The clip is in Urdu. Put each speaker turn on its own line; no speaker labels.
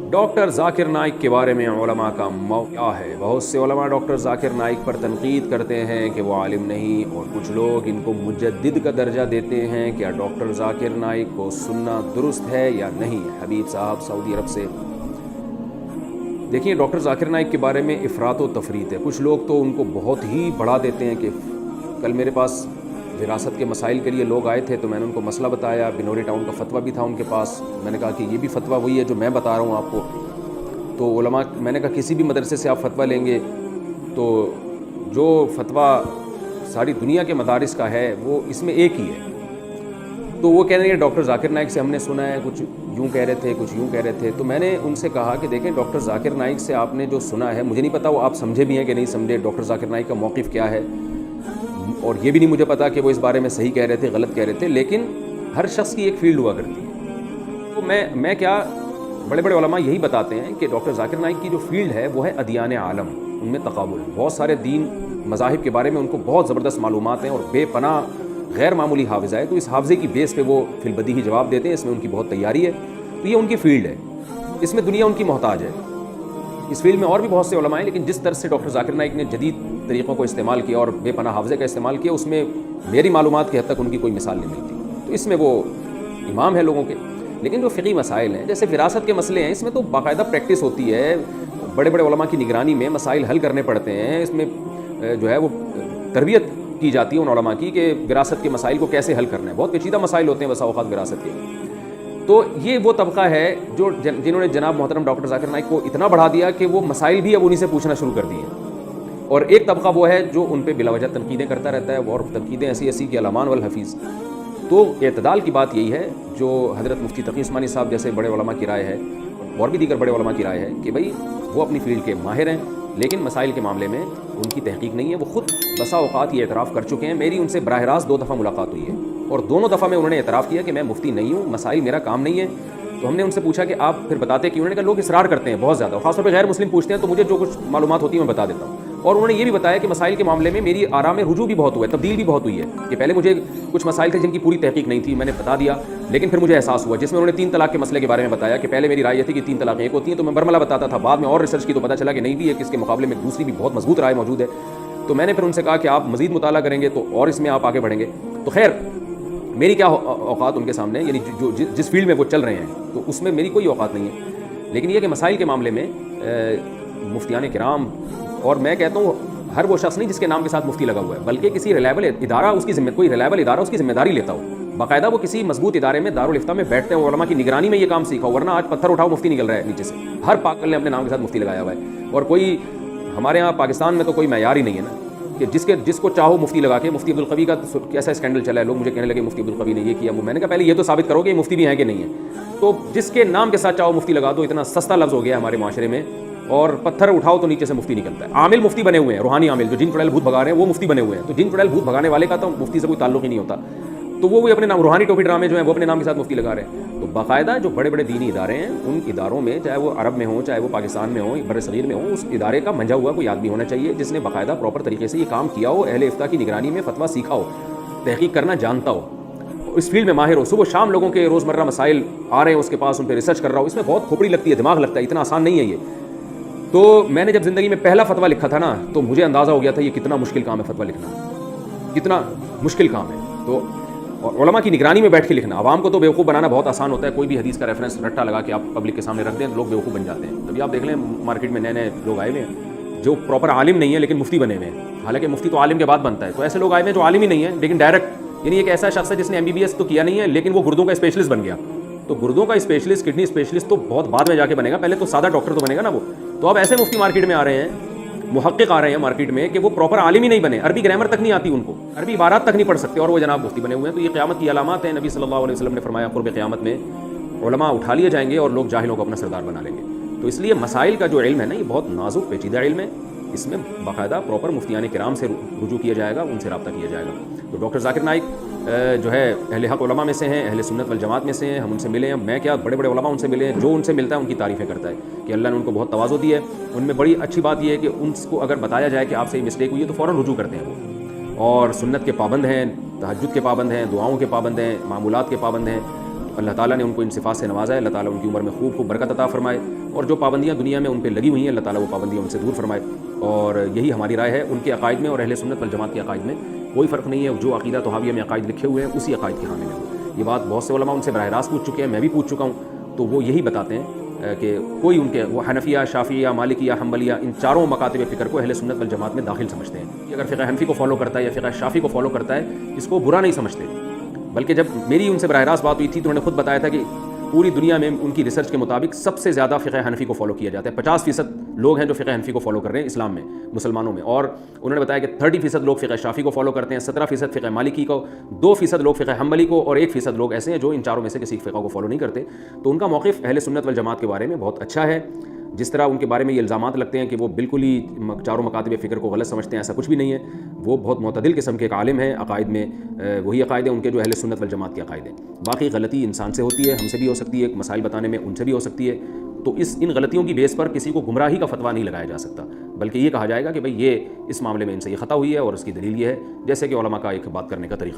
ڈاکٹر ذاکر نائک کے بارے میں علماء کا موقع ہے. بہت سے علماء ڈاکٹر ذاکر نائک پر تنقید کرتے ہیں کہ وہ عالم نہیں، اور کچھ لوگ ان کو مجدد کا درجہ دیتے ہیں. کیا ڈاکٹر ذاکر نائک کو سننا درست ہے یا نہیں؟ حبیب صاحب سعودی عرب سے. دیکھیے، ڈاکٹر ذاکر نائک کے بارے میں افراط و تفریط ہے. کچھ لوگ تو ان کو بہت ہی بڑھا دیتے ہیں. کہ کل میرے پاس وراثت کے مسائل کے لیے لوگ آئے تھے تو میں نے ان کو مسئلہ بتایا. بنوری ٹاؤن کا فتویٰ بھی تھا ان کے پاس. میں نے کہا کہ یہ بھی فتویٰ وہی ہے جو میں بتا رہا ہوں آپ کو. تو علماء، میں نے کہا کسی بھی مدرسے سے آپ فتویٰ لیں گے تو جو فتویٰ ساری دنیا کے مدارس کا ہے وہ اس میں ایک ہی ہے. تو وہ کہہ رہے ہیں ڈاکٹر ذاکر نائک سے ہم نے سنا ہے، کچھ یوں کہہ رہے تھے، کچھ یوں کہہ رہے تھے. تو میں نے ان سے کہا کہ دیکھیں، ڈاکٹر ذاکر نائک سے آپ نے جو سنا ہے، مجھے نہیں پتا وہ آپ سمجھے بھی ہیں کہ نہیں سمجھے، ڈاکٹر ذاکر نائک کا موقف کیا ہے، اور یہ بھی نہیں مجھے پتا کہ وہ اس بارے میں صحیح کہہ رہے تھے غلط کہہ رہے تھے. لیکن ہر شخص کی ایک فیلڈ ہوا کرتی ہے. تو میں کیا، بڑے بڑے علماء یہی بتاتے ہیں کہ ڈاکٹر ذاکر نائک کی جو فیلڈ ہے وہ ہے ادیان عالم. ان میں تقابل، بہت سارے دین مذاہب کے بارے میں ان کو بہت زبردست معلومات ہیں اور بے پناہ غیر معمولی حافظہ ہے. تو اس حافظے کی بیس پہ وہ فی البدیہی جواب دیتے ہیں. اس میں ان کی بہت تیاری ہے. تو یہ ان کی فیلڈ ہے. اس میں دنیا ان کی محتاج ہے. اس فیلڈ میں اور بھی بہت سے علماء ہیں، لیکن جس طرح سے ڈاکٹر ذاکر نائک نے جدید طریقوں کو استعمال کیا اور بے پناہ حافظے کا استعمال کیا، اس میں میری معلومات کی حد تک ان کی کوئی مثال نہیں ملتی. تو اس میں وہ امام ہے لوگوں کے. لیکن جو فقہی مسائل ہیں، جیسے وراثت کے مسئلے ہیں، اس میں تو باقاعدہ پریکٹس ہوتی ہے. بڑے بڑے علماء کی نگرانی میں مسائل حل کرنے پڑتے ہیں. اس میں جو ہے وہ تربیت کی جاتی ہے ان علماء کی کہ وراثت کے مسائل کو کیسے حل کرنا ہے. بہت پیچیدہ مسائل ہوتے ہیں بسا اوقات وراثت کے. تو یہ وہ طبقہ ہے جو جنہوں نے جناب محترم ڈاکٹر ذاکر نائک کو اتنا بڑھا دیا کہ وہ مسائل بھی اب انہیں سے پوچھنا شروع کر دیے ہیں. اور ایک طبقہ وہ ہے جو ان پہ بلا وجہ تنقیدیں کرتا رہتا ہے، اور تنقیدیں ایسی کہ الامان والحفیظ. تو اعتدال کی بات یہی ہے جو حضرت مفتی تقی عثمانی صاحب جیسے بڑے علماء کی رائے ہے، اور بھی دیگر بڑے علماء کی رائے ہے کہ بھئی وہ اپنی فیلڈ کے ماہر ہیں، لیکن مسائل کے معاملے میں ان کی تحقیق نہیں ہے. وہ خود بسا اوقات یہ اعتراف کر چکے ہیں. میری ان سے براہ راست 2 دفعہ ملاقات ہوئی ہے، اور دونوں دفعہ میں انہوں نے اعتراف کیا کہ میں مفتی نہیں ہوں، مسائل میرا کام نہیں ہے. تو ہم نے ان سے پوچھا کہ آپ پھر بتاتے کہ انہوں نے کہا لوگ اصرار کرتے ہیں بہت زیادہ، خاص طور پہ غیر مسلم پوچھتے ہیں، تو مجھے جو کچھ معلومات ہوتی ہے میں بتا دیتا ہوں. اور انہوں نے یہ بھی بتایا کہ مسائل کے معاملے میں میری آراء میں رجوع بھی بہت ہوا ہے، تبدیل بھی بہت ہوئی ہے. کہ پہلے مجھے کچھ مسائل تھے جن کی پوری تحقیق نہیں تھی، میں نے بتا دیا، لیکن پھر مجھے احساس ہوا، جس میں انہوں نے 3 طلاق کے مسئلے کے بارے میں بتایا کہ پہلے میری رائے یہ تھی کہ 3 طلاقیں ایک ہوتی ہیں، تو میں برملا بتاتا تھا. بعد میں اور ریسرچ کی تو پتہ چلا کہ نہیں بھی ہے، کہ اس کے مقابلے میں دوسری بھی بہت مضبوط رائے موجود ہے. تو میں نے پھر ان سے کہا کہ آپ مزید مطالعہ کریں گے تو اور اس میں آپ آگے بڑھیں گے. تو خیر، میری کیا اوقات ان کے سامنے، یعنی جو جس فیلڈ میں وہ چل رہے ہیں تو اس میں میری کوئی اوقات نہیں ہے. لیکن یہ کہ مسائل کے معاملے میں مفتیان کرام، اور میں کہتا ہوں ہر وہ شخص نہیں جس کے نام کے ساتھ مفتی لگا ہوا ہے، بلکہ کسی ریلائبل ادارہ اس کی کوئی ریلائبل ادارہ اس کی ذمہ داری لیتا ہو، باقاعدہ وہ کسی مضبوط ادارے میں دارالفتہ میں بیٹھتے ہیں، علماء کی نگرانی میں یہ کام سیکھا ہو. ورنہ آج پتھر اٹھاؤ مفتی نکل رہا ہے نیچے سے. ہر پاگل نے اپنے نام کے ساتھ مفتی لگایا ہوا ہے. اور کوئی ہمارے یہاں پاکستان میں تو کوئی معیار ہی نہیں ہے نا کہ جس کو چاہو مفتی لگا کے. مفتی عبدالقوی کا کیسا اسکینڈل چلا ہے، لوگ مجھے کہنے لگے مفتی عبدالقوی نے یہ کیا. میں نے کہا پہلے یہ تو ثابت کرو کہ یہ مفتی بھی ہیں کہ نہیں ہے. تو جس کے نام کے ساتھ چاہو مفتی لگا دو. اتنا سستا لفظ ہو گیا ہمارے معاشرے میں. اور پتھر اٹھاؤ تو نیچے سے مفتی نکلتا ہے. عامل مفتی بنے ہوئے ہیں، روحانی عامل جو جن چڑیل بھوت بھگا رہے ہیں وہ مفتی بنے ہوئے ہیں. تو جن چڑیل بھوت بھگانے والے کا تو مفتی سے کوئی تعلق ہی نہیں ہوتا. تو وہ اپنے نام روحانی ٹوپی ڈرامے جو ہیں وہ اپنے نام کے ساتھ مفتی لگا رہے ہیں. تو باقاعدہ جو بڑے بڑے دینی ادارے ہیں، ان اداروں میں چاہے وہ عرب میں ہوں، چاہے وہ پاکستان میں ہوں، بر صغیر میں ہوں، اس ادارے کا منجا ہوا کوئی آدمی ہونا چاہیے جس نے باقاعدہ پراپر طریقے سے یہ کام کیا ہو، اہل افتاء کی نگرانی میں فتویٰ سیکھا ہو، تحقیق کرنا جانتا ہو، اس فیلڈ میں ماہر ہو. صبح شام لوگوں کے روزمرہ مسائل آ رہے ہیں اس کے پاس، ان پہ ریسرچ کر رہا ہو. اس میں بہت کھوپڑی لگتی ہے، دماغ لگتا ہے، اتنا آسان نہیں ہے یہ. تو میں نے جب زندگی میں پہلا فتویٰ لکھا تھا نا، تو مجھے اندازہ ہو گیا تھا یہ کتنا مشکل کام ہے فتویٰ لکھنا، کتنا مشکل کام ہے. تو اور علماء کی نگرانی میں بیٹھ کے لکھنا. عوام کو تو بیوقوف بنانا بہت آسان ہوتا ہے. کوئی بھی حدیث کا ریفرنس رٹا لگا کے آپ پبلک کے سامنے رکھ دیں تو لوگ بیوقوف بن جاتے ہیں. تبھی آپ دیکھ لیں مارکیٹ میں نئے نئے لوگ آئے ہوئے ہیں جو پراپر عالم نہیں ہے لیکن مفتی بنے ہوئے ہیں. حالانکہ مفتی تو عالم کے بعد بنتا ہے. تو ایسے لوگ آئے ہوئے ہیں جو عالم ہی نہیں ہے لیکن ڈائریکٹ، یعنی ایک ایسا شخص ہے جس نے MBBS تو کیا نہیں ہے لیکن وہ گردوں کا اسپیشلسٹ بن گیا. تو گردوں کا اسپیشلسٹ، کڈنی اسپیشلسٹ تو بہت بعد میں جا کے بنے گا، پہلے تو سادہ ڈاکٹر تو بنے گا نا وہ. تو اب ایسے مفتی مارکیٹ میں آ رہے ہیں، محقق آ رہے ہیں مارکیٹ میں کہ وہ پراپر عالم ہی نہیں بنے، عربی گرامر تک نہیں آتی ان کو، عربی عبارات تک نہیں پڑھ سکتے، اور وہ جناب مفتی بنے ہوئے ہیں. تو یہ قیامت کی علامات ہیں. نبی صلی اللہ علیہ وسلم نے فرمایا قرب قیامت میں علماء اٹھا لیے جائیں گے اور لوگ جاہلوں کو اپنا سردار بنا لیں گے. تو اس لیے مسائل کا جو علم ہے نا، یہ بہت نازک پیچیدہ علم ہے. اس میں باقاعدہ پراپر مفتیان کرام سے رجوع کیا جائے گا، ان سے رابطہ کیا جائے گا. تو ڈاکٹر ذاکر نائک جو ہے اہل حق علماء میں سے ہیں، اہل سنت والجماعت میں سے ہیں. ہم ان سے ملے ہیں. میں کیا، بڑے بڑے علماء ان سے ملے ہیں. جو ان سے ملتا ہے ان کی تعریفیں کرتا ہے کہ اللہ نے ان کو بہت تواضع دی ہے. ان میں بڑی اچھی بات یہ ہے کہ ان کو اگر بتایا جائے کہ آپ سے یہ مسٹیک ہوئی ہے تو فوراً رجوع کرتے ہیں وہ. اور سنت کے پابند ہیں، تہجد کے پابند ہیں، دعاؤں کے پابند ہیں، معمولات کے پابند ہیں. اللہ تعالیٰ نے ان کو ان صفات سے نوازا ہے، اللہ تعالیٰ ان کی عمر میں خوب برکت عطا فرمائے، اور جو پابندیاں دنیا میں ان پہ لگی ہوئی ہیں اللہ تعالیٰ وہ پابندیاں ان سے دور فرمائے۔ اور یہی ہماری رائے ہے، ان کے عقائد میں اور اہل سنت والجماعت کے عقائد میں کوئی فرق نہیں ہے، جو عقیدہ طحاویہ میں عقائد لکھے ہوئے ہیں اسی عقائد کے حامل ہیں۔ یہ بات بہت سے علماء ان سے براہ راست پوچھ چکے ہیں، میں بھی پوچھ چکا ہوں، تو وہ یہی بتاتے ہیں کہ کوئی ان کے وہ حنفیہ، شافعیہ، مالکیہ، حنبلیہ ان چاروں مکاتب فکر کو اہل سنت والجماعت میں داخل سمجھتے ہیں۔ اگر فقہ حنفی کو فالو کرتا ہے یا فقہ شافعی کو فالو کرتا ہے اس کو برا نہیں سمجھتے، بلکہ جب میری ان سے براہ راست بات ہوئی تھی تو انہوں نے خود بتایا تھا کہ پوری دنیا میں ان کی ریسرچ کے مطابق سب سے زیادہ فقہ حنفی کو فالو کیا جاتا ہے، 50% لوگ ہیں جو فقہ حنفی کو فالو کر رہے ہیں اسلام میں، مسلمانوں میں، اور انہوں نے بتایا کہ 30% لوگ فقہ شافعی کو فالو کرتے ہیں، 17% فقہ مالکی کو، 2% لوگ فقہ حنبلی کو، اور 1% لوگ ایسے ہیں جو ان چاروں میں سے کسی فقہ کو فالو نہیں کرتے۔ تو ان کا موقف اہل سنت والجماعت کے بارے میں بہت اچھا ہے۔ جس طرح ان کے بارے میں یہ الزامات لگتے ہیں کہ وہ بالکل ہی چاروں مکاتب فکر کو غلط سمجھتے ہیں، ایسا کچھ بھی نہیں ہے، وہ بہت معتدل قسم کے ایک عالم ہیں، عقائد میں وہی عقائد ہیں ان کے جو اہل سنت والجماعت کے عقائد ہیں۔ باقی غلطی انسان سے ہوتی ہے، ہم سے بھی ہو سکتی ہے، مسائل بتانے میں ان سے بھی ہو سکتی ہے، تو ان غلطیوں کی بیس پر کسی کو گمراہی کا فتویٰ نہیں لگایا جا سکتا، بلکہ یہ کہا جائے گا کہ بھئی یہ اس معاملے میں ان سے یہ خطا ہوئی ہے اور اس کی دلیل یہ ہے، جیسے کہ علماء کا ایک بات کرنے کا طریقہ